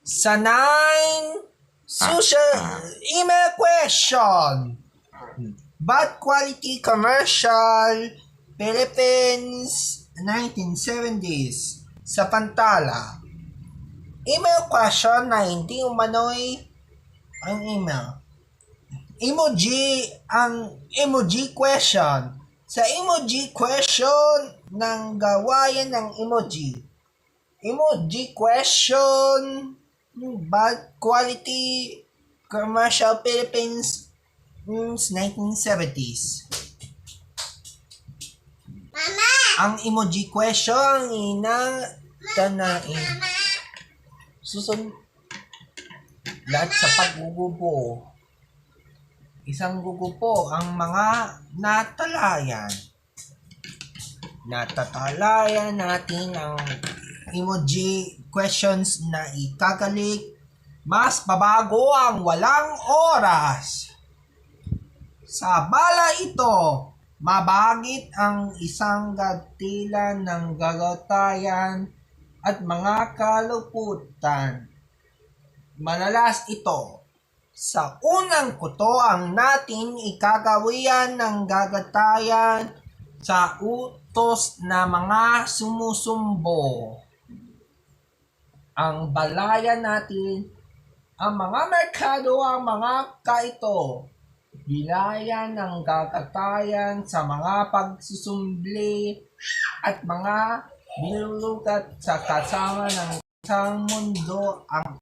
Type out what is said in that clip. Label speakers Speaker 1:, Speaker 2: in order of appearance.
Speaker 1: Sa 9, social email question. Bad quality commercial, Philippines, 1970s. Sa Pantala. Email question na hindi umano'y ang email. Emoji question. Sa emoji question ng gawayan ng emoji. Emoji question, bad quality commercial Philippines, 1970s.
Speaker 2: Mama!
Speaker 1: Ang emoji question tanain. Susunod lahat sa paggugupo. Isang gugupo ang mga natalayan. Natatalayan natin ang emoji questions na ikagalik. Mas babago ang walang oras. Sa bala ito, mabagit ang isang gatilan ng gagatayan at mga kaluputan. Manalas ito. Sa unang kuto ang natin ikagawian ng gagatayan sa utos na mga sumusumbo. Ang balayan natin, ang mga merkado, ang mga kaito, bilayan ng gagatayan sa mga pagsusumbli at mga binulugat sa kasama ng isang mundo ang